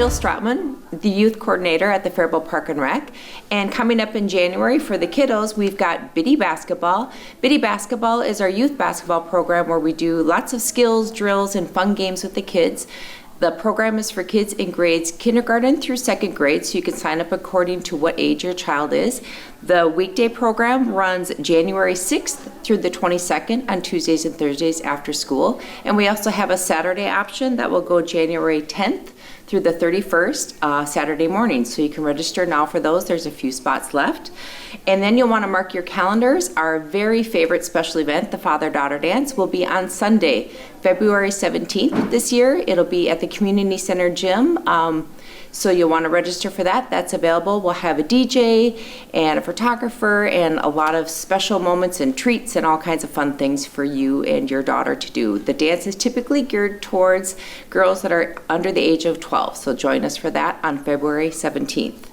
Jill Stratman, the youth coordinator at the Faribault Park and Rec. And coming up in January for the kiddos, we've got Biddy Basketball. Biddy Basketball is our youth basketball program where we do lots of skills, drills, and fun games with the kids. The program is for kids in grades kindergarten through second grade, so you can sign up according to what age your child is. The weekday program runs January 6th through the 22nd on Tuesdays and Thursdays after school. And we also have a Saturday option that will go January 10th through the 31st, Saturday morning. So you can register now for those. There's a few spots left. And then you'll want to mark your calendars. Our very favorite special event, the Father-Daughter Dance, will be on Sunday, February 17th this year. It'll be at the Community Center Gym. So you'll want to register for that. That's available. We'll have a DJ and a photographer and a lot of special moments and treats and all kinds of fun things for you and your daughter to do. The dance is typically geared towards girls that are under the age of 12. So join us for that on February 17th.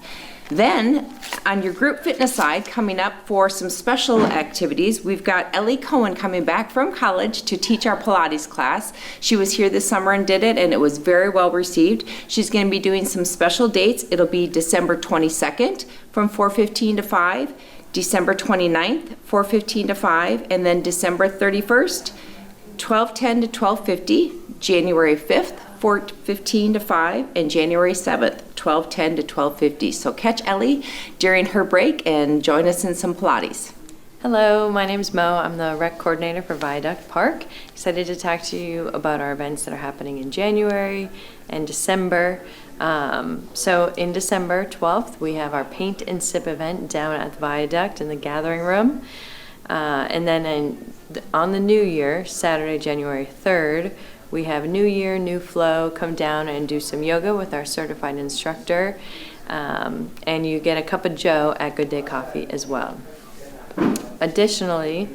Then, on your group fitness side, coming up for some special activities, we've got Ellie Cohen coming back from college to teach our Pilates class. She was here this summer and did it, and it was very well received. She's going to be doing some special dates. It'll be December 22nd from 4:15 to 5, December 29th, 4:15 to 5, and then December 31st, 12:10 to 12:50, January 5th, 4:15 to 5, and January 7th, 12:10 to 12:50. So catch Ellie during her break and join us in some Pilates. Hello, my name is Mo. I'm the rec coordinator for Viaduct Park. Excited to talk to you about our events that are happening in January and December. So in December 12th, we have our Paint and Sip event down at the Viaduct in the Gathering Room. And then on the New Year, Saturday, January 3rd, we have New Year, New Flow. Come down and do some yoga with our certified instructor. And you get a cup of joe at Good Day Coffee as well. Additionally,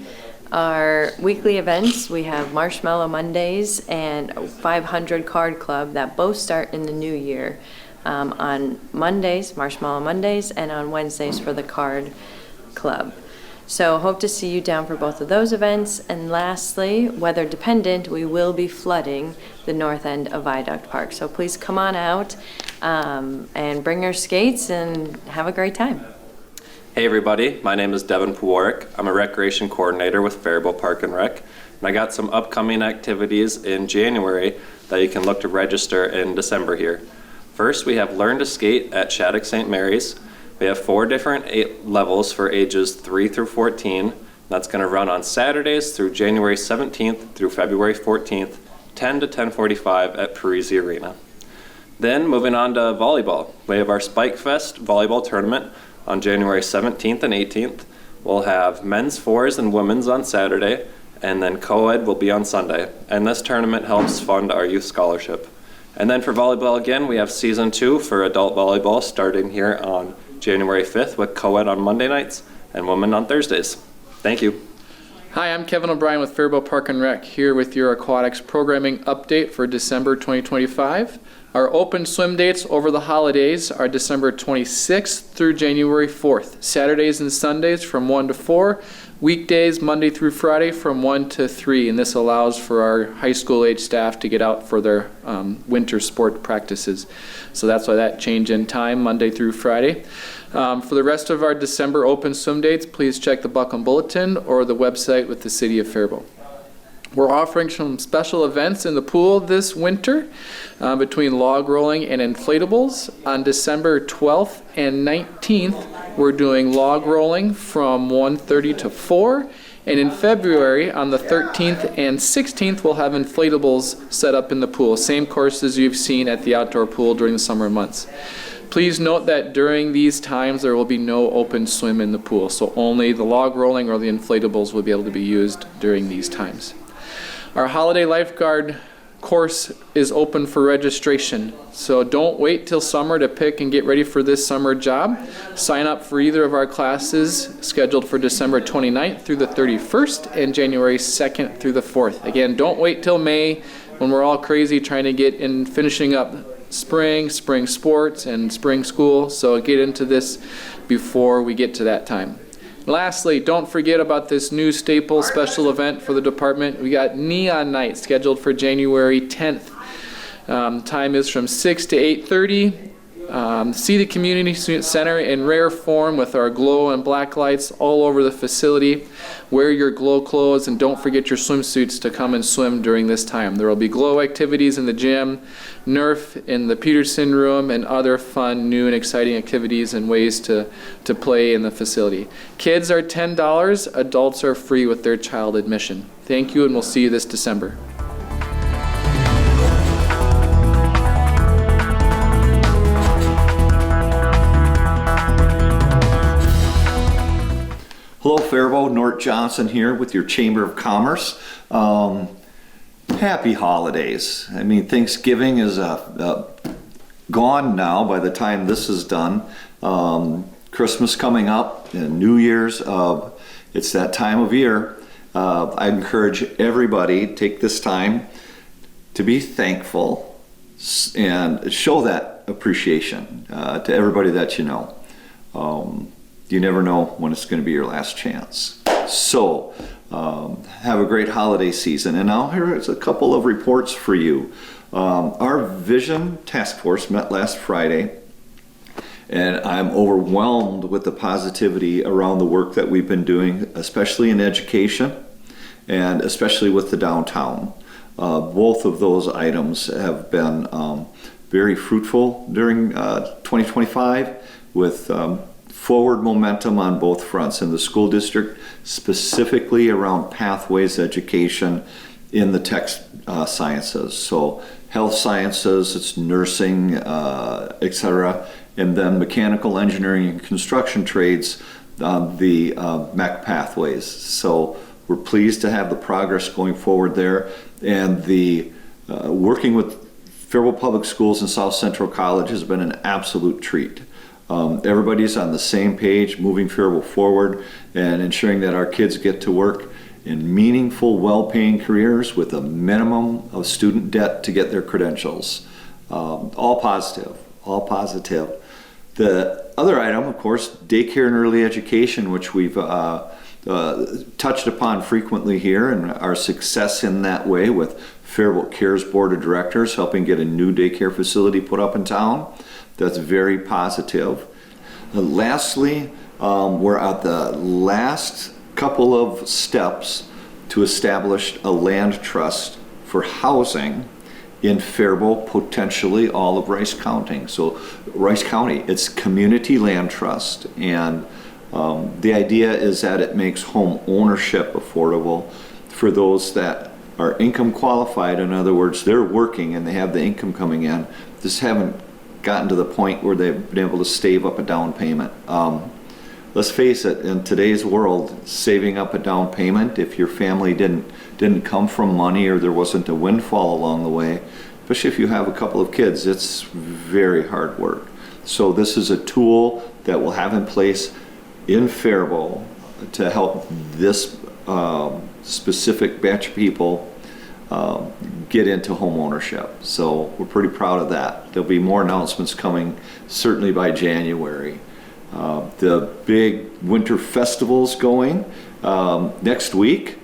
our weekly events, we have Marshmallow Mondays and 500 Card Club that both start in the new year. On Mondays, Marshmallow Mondays, and on Wednesdays for the Card Club. So hope to see you down for both of those events. And lastly, weather dependent, we will be flooding the north end of Viaduct Park. So please come on out and bring your skates and have a great time. Hey everybody, my name is Devin Pawarek. I'm a recreation coordinator with Faribault Park and Rec. And I got some upcoming activities in January that you can look to register in December here. First, we have Learn to Skate at Shattuck St. Mary's. We have 4 different levels for ages 3 through 14. That's going to run on Saturdays through January 17th through February 14th, 10 to 10:45 at Parisi Arena. Then moving on to volleyball. We have our Spike Fest volleyball tournament on January 17th and 18th. We'll have men's 4s and women's on Saturday, and then co-ed will be on Sunday. And this tournament helps fund our youth scholarship. And then for volleyball again, we have season 2 for adult volleyball starting here on January 5th with co-ed on Monday nights and women on Thursdays. Thank you. Hi, I'm Kevin O'Brien with Faribault Park and Rec, here with your aquatics programming update for December 2025. Our open swim dates over the holidays are December 26th through January 4th. Saturdays and Sundays from 1 to 4. Weekdays, Monday through Friday from 1 to 3. And this allows for our high school age staff to get out for their winter sport practices. So that's why that change in time, Monday through Friday. For the rest of our December open swim dates, please check the Buckham Bulletin or the website with the City of Faribault. We're offering some special events in the pool this winter between log rolling and inflatables. On December 12th and 19th, we're doing log rolling from 1:30 to 4. And in February, on the 13th and 16th, we'll have inflatables set up in the pool. Same courses you've seen at the outdoor pool during the summer months. Please note that during these times, there will be no open swim in the pool. So only the log rolling or the inflatables will be able to be used during these times. Our holiday lifeguard course is open for registration. So don't wait till summer to pick and get ready for this summer job. Sign up for either of our classes scheduled for December 29th through the 31st and January 2nd through the 4th. Again, don't wait till May when we're all crazy trying to get in finishing up spring sports and spring school. So get into this before we get to that time. Lastly, don't forget about this new staple special event for the department. We got Neon Night scheduled for January 10th. Time is from 6 to 8:30. See the community center in rare form with our glow and black lights all over the facility. Wear your glow clothes and don't forget your swimsuits to come and swim during this time. There will be glow activities in the gym, Nerf in the Peterson room, and other fun, new, and exciting activities and ways to play in the facility. Kids are $10. Adults are free with their child admission. Thank you, and we'll see you this December. Hello, Faribault. Nort Johnson here with your Chamber of Commerce. Happy holidays. I mean, Thanksgiving is gone now by the time this is done. Christmas coming up and New Year's. It's that time of year. I encourage everybody to take this time to be thankful and show that appreciation to everybody that you know. You never know when it's going to be your last chance. So, have a great holiday season. And now here's a couple of reports for you. Our Vision Task Force met last Friday, and I'm overwhelmed with the positivity around the work that we've been doing, especially in education and especially with the downtown. Both of those items have been very fruitful during 2025 with forward momentum on both fronts in the school district, specifically around pathways education in the tech sciences. So health sciences, it's nursing, etc., and then mechanical engineering and construction trades, the MEC pathways. So we're pleased to have the progress going forward there, and the working with Faribault Public Schools and South Central College has been an absolute treat. Everybody's on the same page, moving Faribault forward and ensuring that our kids get to work in meaningful, well-paying careers with a minimum of student debt to get their credentials. All positive, all positive. The other item, of course, daycare and early education, which we've touched upon frequently here, and our success in that way with Faribault Cares Board of Directors helping get a new daycare facility put up in town. That's very positive. Lastly, we're at the last couple of steps to establish a land trust for housing in Faribault, potentially all of Rice County. So Rice County, it's community land trust, and the idea is that it makes home ownership affordable for those that are income qualified. In other words, they're working and they have the income coming in, just haven't gotten to the point where they've been able to save up a down payment. Let's face it, in today's world, saving up a down payment, if your family didn't come from money or there wasn't a windfall along the way, especially if you have a couple of kids, it's very hard work. So this is a tool that we'll have in place in Faribault to help this specific batch of people get into home ownership. So we're pretty proud of that. There'll be more announcements coming certainly by January. The big winter festival's going next week,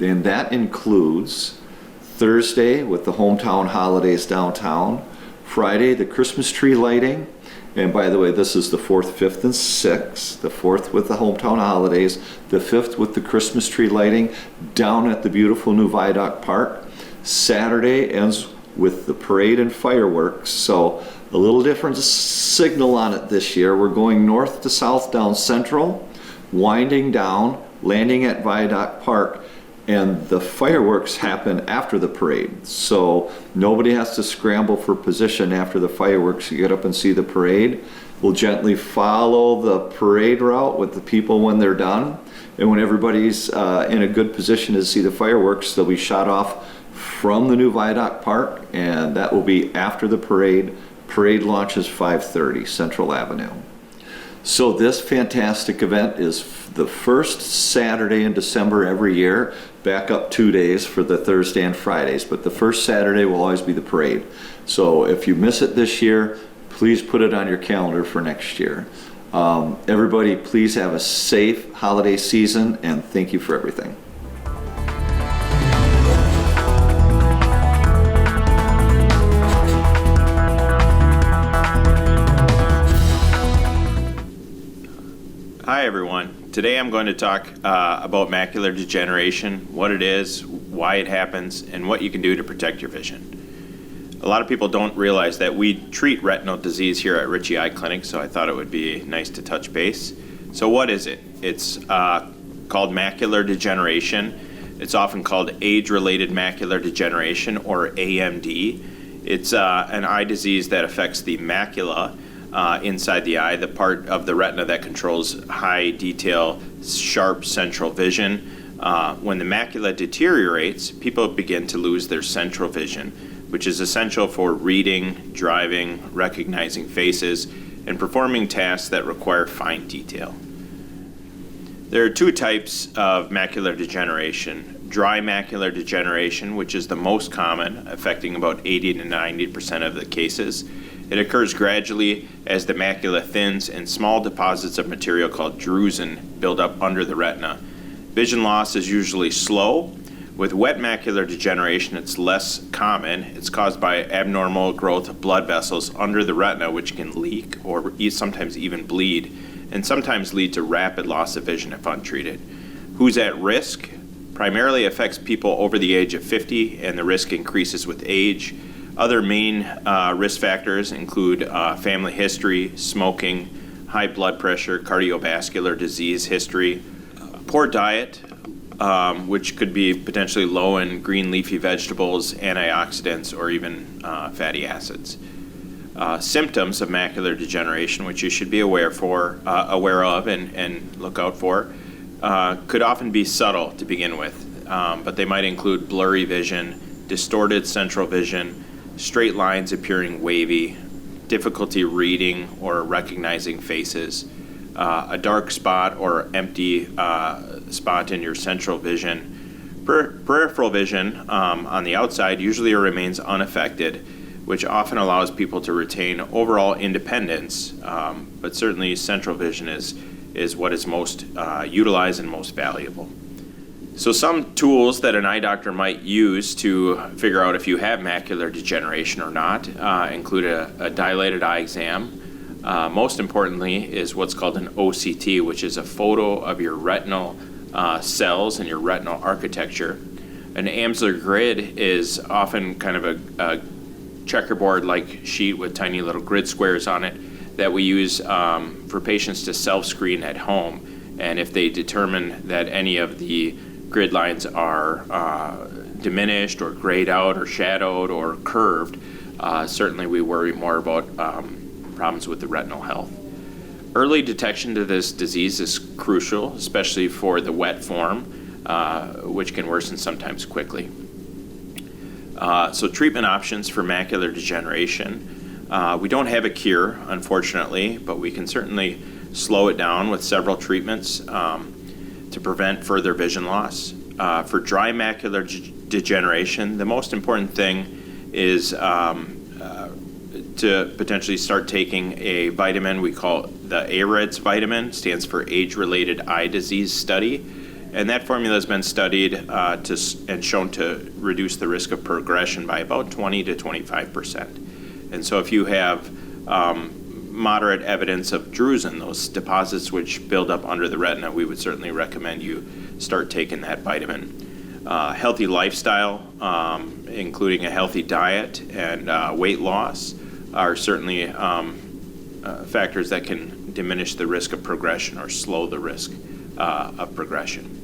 and that includes Thursday with the hometown holidays downtown, Friday the Christmas tree lighting, and by the way, this is the 4th, 5th, and 6th. The 4th with the hometown holidays, the 5th with the Christmas tree lighting down at the beautiful new Viaduct Park. Saturday ends with the parade and fireworks, so a little different signal on it this year. We're going north to south down Central, winding down, landing at Viaduct Park, and the fireworks happen after the parade. So nobody has to scramble for position after the fireworks. You get up and see the parade. We'll gently follow the parade route with the people when they're done. And when everybody's in a good position to see the fireworks, they'll be shot off from the new Viaduct Park, and that will be after the parade. Parade launches 5:30 Central Avenue. So this fantastic event is the first Saturday in December every year, back up 2 days for the Thursday and Fridays, but the first Saturday will always be the parade. So if you miss it this year, please put it on your calendar for next year. Everybody, please have a safe holiday season, and thank you for everything. Hi, everyone. Today I'm going to talk about macular degeneration, what it is, why it happens, and what you can do to protect your vision. A lot of people don't realize that we treat retinal disease here at Ritchie Eye Clinic, so I thought it would be nice to touch base. So what is it? It's called macular degeneration. It's often called age-related macular degeneration, or AMD. It's an eye disease that affects the macula inside the eye, the part of the retina that controls high detail, sharp central vision. When the macula deteriorates, people begin to lose their central vision, which is essential for reading, driving, recognizing faces, and performing tasks that require fine detail. There are two types of macular degeneration. Dry macular degeneration, which is the most common, affecting about 80 to 90% of the cases. It occurs gradually as the macula thins and small deposits of material called drusen build up under the retina. Vision loss is usually slow. With wet macular degeneration, it's less common. It's caused by abnormal growth of blood vessels under the retina, which can leak or sometimes even bleed, and sometimes lead to rapid loss of vision if untreated. Who's at risk? Primarily affects people over the age of 50, and the risk increases with age. Other main risk factors include family history, smoking, high blood pressure, cardiovascular disease history, poor diet, which could be potentially low in green leafy vegetables, antioxidants, or even fatty acids. Symptoms of macular degeneration, which you should be aware of and look out for, could often be subtle to begin with, but they might include blurry vision, distorted central vision, straight lines appearing wavy, difficulty reading or recognizing faces, a dark spot or empty spot in your central vision. Peripheral vision on the outside usually remains unaffected, which often allows people to retain overall independence, but certainly central vision is what is most utilized and most valuable. So some tools that an eye doctor might use to figure out if you have macular degeneration or not include a dilated eye exam. Most importantly is what's called an OCT, which is a photo of your retinal cells and your retinal architecture. An Amsler grid is often kind of a checkerboard-like sheet with tiny little grid squares on it that we use for patients to self-screen at home. And if they determine that any of the grid lines are diminished or grayed out or shadowed or curved, certainly we worry more about problems with the retinal health. Early detection to this disease is crucial, especially for the wet form, which can worsen sometimes quickly. So treatment options for macular degeneration. We don't have a cure, unfortunately, but we can certainly slow it down with several treatments to prevent further vision loss. For dry macular degeneration, the most important thing is to potentially start taking a vitamin we call the AREDS vitamin, stands for Age-Related Eye Disease Study. And that formula has been studied and shown to reduce the risk of progression by about 20 to 25%. And so if you have moderate evidence of drusen, those deposits which build up under the retina, we would certainly recommend you start taking that vitamin. Healthy lifestyle, including a healthy diet and weight loss, are certainly factors that can diminish the risk of progression or slow the risk of progression.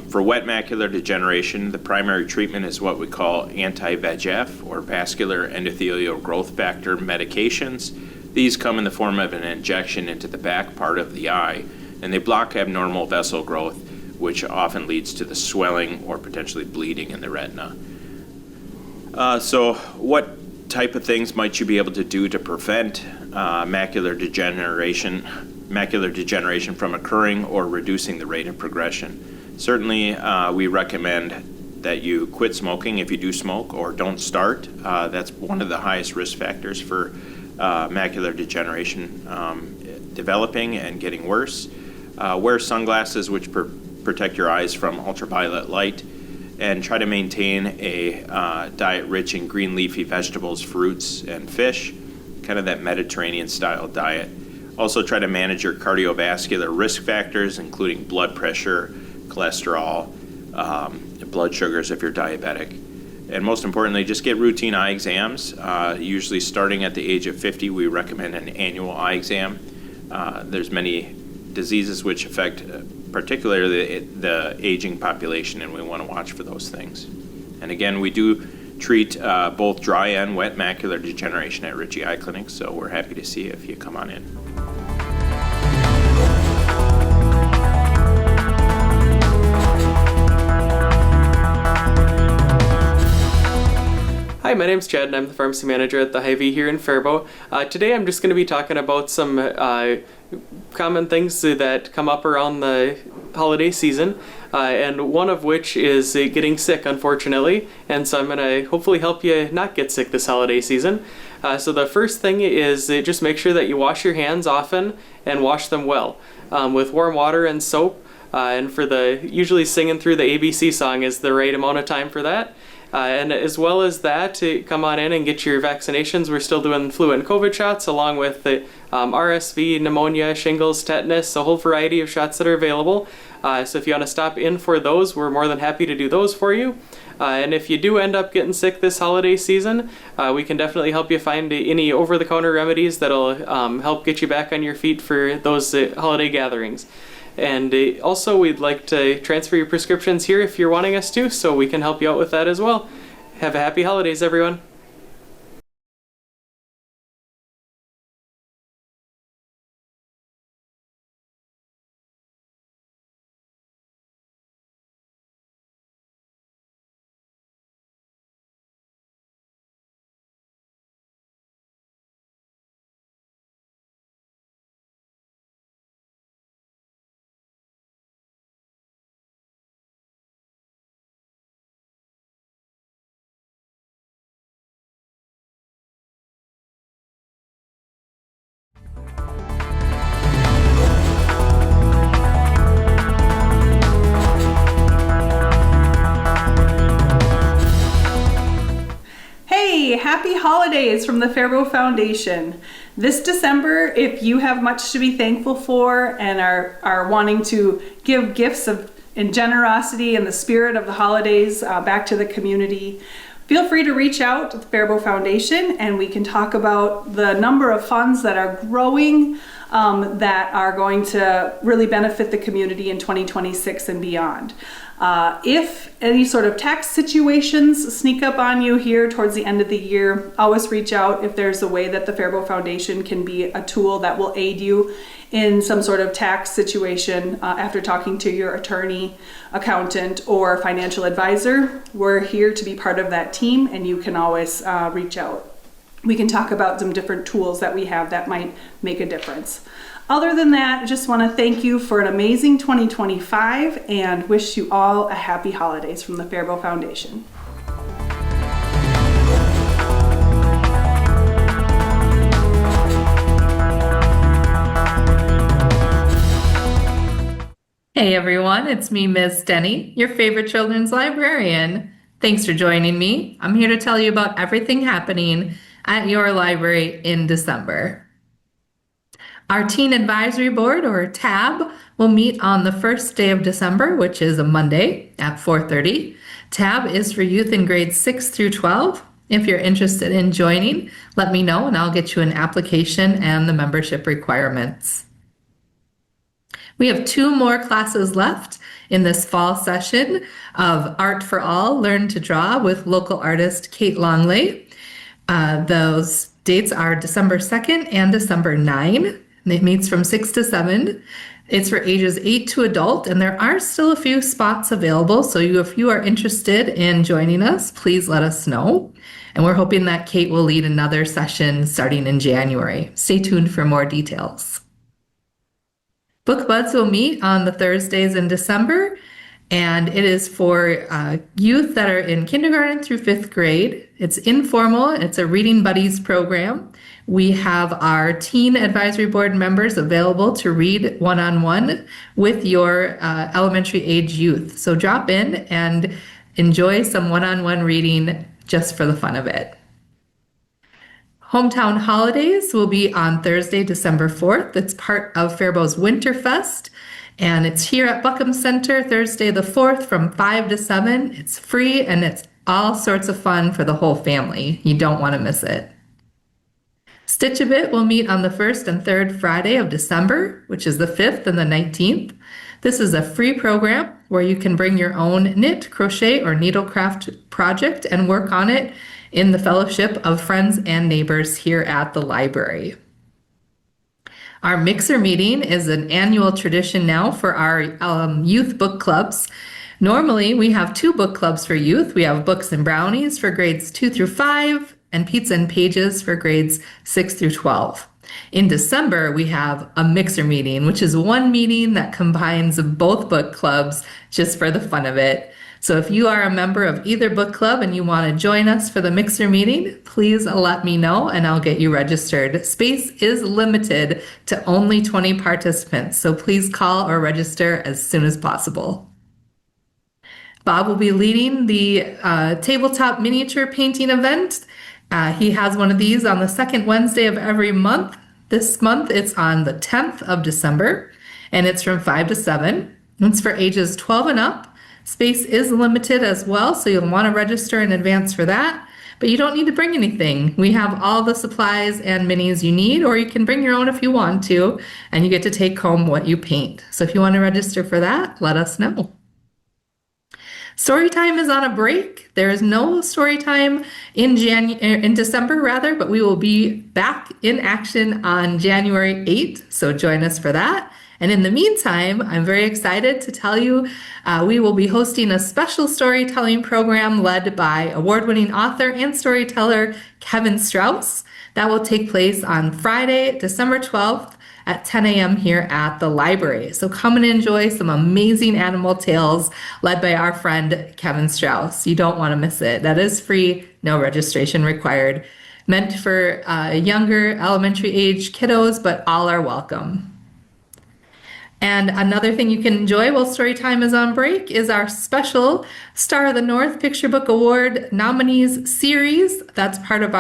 For wet macular degeneration, the primary treatment is what we call anti-VEGF or vascular endothelial growth factor medications. These come in the form of an injection into the back part of the eye, and they block abnormal vessel growth, which often leads to the swelling or potentially bleeding in the retina. So what type of things might you be able to do to prevent macular degeneration from occurring or reducing the rate of progression? Certainly, we recommend that you quit smoking if you do smoke, or don't start. That's one of the highest risk factors for macular degeneration developing and getting worse. Wear sunglasses which protect your eyes from ultraviolet light, and try to maintain a diet rich in green leafy vegetables, fruits, and fish, kind of that Mediterranean style diet. Also try to manage your cardiovascular risk factors, including blood pressure, cholesterol, blood sugars if you're diabetic. And most importantly, just get routine eye exams. Usually starting at the age of 50, we recommend an annual eye exam. There's many diseases which affect particularly the aging population, and we want to watch for those things. And again, we do treat both dry and wet macular degeneration at Ritchie Eye Clinic, so we're happy to see you if you come on in. Hi, my name's Chad and I'm the pharmacy manager at the Hy-Vee here in Faribault. Today I'm just going to be talking about some common things that come up around the holiday season, and one of which is getting sick, unfortunately, and so I'm going to hopefully help you not get sick this holiday season. So the first thing is just make sure that you wash your hands often and wash them well with warm water and soap, and for usually singing through the ABC song is the right amount of time for that. And as well as that, come on in and get your vaccinations. We're still doing flu and COVID shots, along with the RSV, pneumonia, shingles, tetanus, a whole variety of shots that are available. So if you want to stop in for those, we're more than happy to do those for you. And if you do end up getting sick this holiday season, we can definitely help you find any over-the-counter remedies that'll help get you back on your feet for those holiday gatherings. And also, we'd like to transfer your prescriptions here if you're wanting us to, so we can help you out with that as well. Have a happy holidays, everyone. Hey, happy holidays from the Faribault Foundation. This December, if you have much to be thankful for and are wanting to give gifts in generosity and the spirit of the holidays back to the community, feel free to reach out to the Faribault Foundation and we can talk about the number of funds that are growing that are going to really benefit the community in 2026 and beyond. If any sort of tax situations sneak up on you here towards the end of the year, always reach out if there's a way that the Faribault Foundation can be a tool that will aid you in some sort of tax situation after talking to your attorney, accountant, or financial advisor. We're here to be part of that team and you can always reach out. We can talk about some different tools that we have that might make a difference. Other than that, I just want to thank you for an amazing 2025 and wish you all a happy holidays from the Faribault Foundation. Hey everyone, it's me, Ms. Denny, your favorite children's librarian. Thanks for joining me. I'm here to tell you about everything happening at your library in December. Our Teen Advisory Board, or TAB, will meet on the first day of December, which is a Monday at 4:30. TAB is for youth in grades 6 through 12. If you're interested in joining, let me know and I'll get you an application and the membership requirements. We have 2 more classes left in this fall session of Art for All, Learn to Draw with local artist Kate Longley. Those dates are December 2nd and December 9. It meets from 6 to 7. It's for ages 8 to adult, and there are still a few spots available. So if you are interested in joining us, please let us know. And we're hoping that Kate will lead another session starting in January. Stay tuned for more details. Book Buds will meet on the Thursdays in December, and it is for youth that are in kindergarten through 5th grade. It's informal. It's a Reading Buddies program. We have our Teen Advisory Board members available to read one-on-one with your elementary age youth. So drop in and enjoy some one-on-one reading just for the fun of it. Hometown Holidays will be on Thursday, December 4th. It's part of Faribault's Winterfest, and it's here at Buckham Center Thursday the 4th from 5 to 7. It's free, and it's all sorts of fun for the whole family. You don't want to miss it. Stitch a Bit will meet on the 1st and 3rd Friday of December, which is the 5th and the 19th. This is a free program where you can bring your own knit, crochet, or needlecraft project and work on it in the fellowship of friends and neighbors here at the library. Our mixer meeting is an annual tradition now for our youth book clubs. Normally, we have 2 book clubs for youth. We have Books and Brownies for grades 2 through 5 and Pizza and Pages for grades 6 through 12. In December, we have a mixer meeting, which is one meeting that combines both book clubs just for the fun of it. So if you are a member of either book club and you want to join us for the mixer meeting, please let me know and I'll get you registered. Space is limited to only 20 participants, so please call or register as soon as possible. Bob will be leading the tabletop miniature painting event. He has one of these on the second Wednesday of every month. This month it's on the 10th of December, and it's from 5 to 7. It's for ages 12 and up. Space is limited as well, so you'll want to register in advance for that. But you don't need to bring anything. We have all the supplies and minis you need, or you can bring your own if you want to, and you get to take home what you paint. So if you want to register for that, let us know. Storytime is on a break. There is no storytime in December, but we will be back in action on January 8th, so join us for that. And in the meantime, I'm very excited to tell you we will be hosting a special storytelling program led by award-winning author and storyteller Kevin Strauss. That will take place on Friday, December 12th at 10 a.m. here at the library. So come and enjoy some amazing animal tales led by our friend Kevin Strauss. You don't want to miss it. That is free, no registration required. Meant for younger elementary age kiddos, but all are welcome. And another thing you can enjoy while Storytime is on break is our special Star of the North Picture Book Award nominees series. That's part of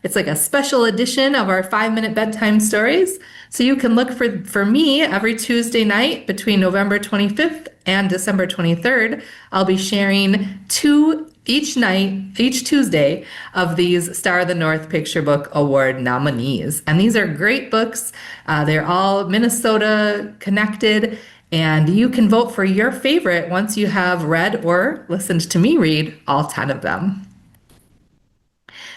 it's like a special edition of our 5-minute bedtime stories. So you can look for me every Tuesday night between November 25th and December 23rd. I'll be sharing 2 each Tuesday of these Star of the North Picture Book Award nominees. And these are great books. They're all Minnesota connected, and you can vote for your favorite once you have read or listened to me read all 10 of them.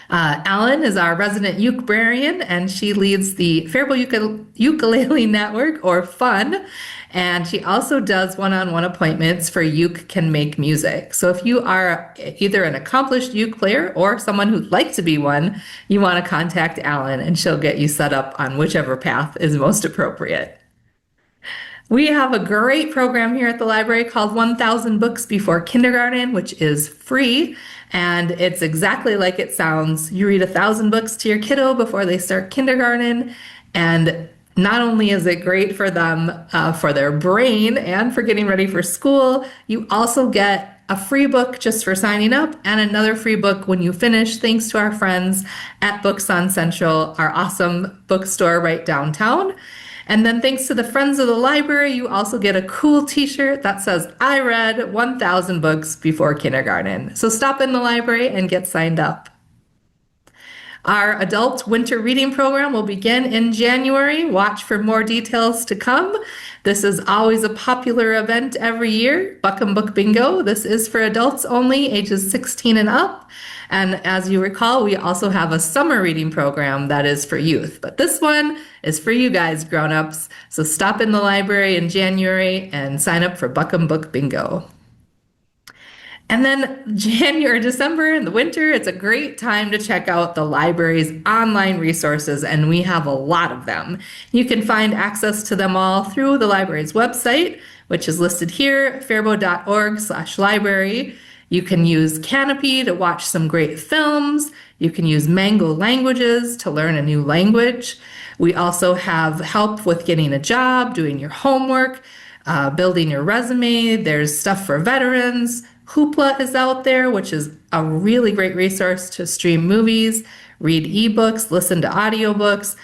Ellen is our resident ukebrarian, and she leads the Faribault Ukulele Network, or FUN, and she also does one-on-one appointments for Uke Can Make Music. So if you are either an accomplished uke player or someone who'd like to be one, you want to contact Ellen, and she'll get you set up on whichever path is most appropriate. We have a great program here at the library called 1,000 Books Before Kindergarten, which is free, and it's exactly like it sounds. You read 1,000 books to your kiddo before they start kindergarten, and not only is it great for them, for their brain and for getting ready for school, you also get a free book just for signing up and another free book when you finish, thanks to our friends at Books on Central, our awesome bookstore right downtown. And then thanks to the Friends of the Library, you also get a cool t-shirt that says, I read 1,000 books before kindergarten. So stop in the library and get signed up. Our adult winter reading program will begin in January. Watch for more details to come. This is always a popular event every year, Buckham Book Bingo. This is for adults only, ages 16 and up. And as you recall, we also have a summer reading program that is for youth. But this one is for you guys, grown-ups. So stop in the library in January and sign up for Buckham Book Bingo. And then December in the winter, it's a great time to check out the library's online resources, and we have a lot of them. You can find access to them all through the library's website, which is listed here, faribault.org/library. You can use Canopy to watch some great films. You can use Mango Languages to learn a new language. We also have help with getting a job, doing your homework, building your resume. There's stuff for veterans. Hoopla is out there, which is a really great resource to stream movies, read ebooks, listen to audiobooks.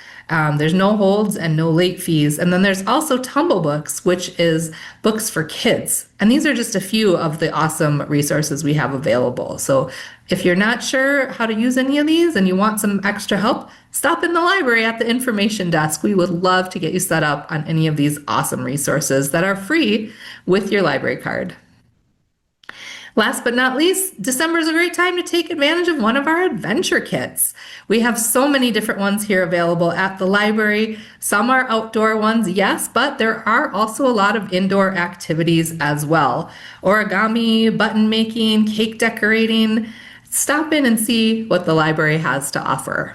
There's no holds and no late fees. And then there's also Tumble Books, which is books for kids. And these are just a few of the awesome resources we have available. So if you're not sure how to use any of these and you want some extra help, stop in the library at the information desk. We would love to get you set up on any of these awesome resources that are free with your library card. Last but not least, December is a great time to take advantage of one of our adventure kits. We have so many different ones here available at the library. Some are outdoor ones, yes, but there are also a lot of indoor activities as well. Origami, button making, cake decorating. Stop in and see what the library has to offer.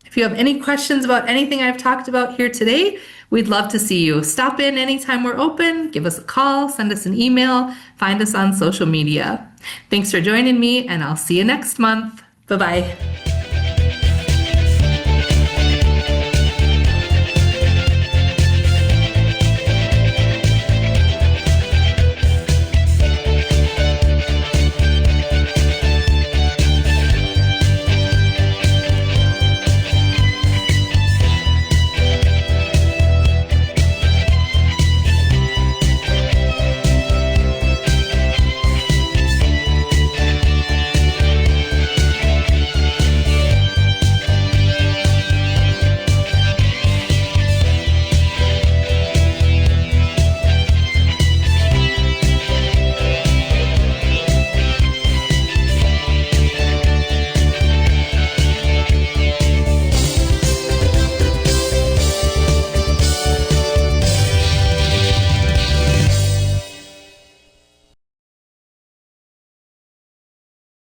If you have any questions about anything I've talked about here today, we'd love to see you. Stop in anytime we're open, give us a call, send us an email, find us on social media. Thanks for joining me, and I'll see you next month. Bye-bye.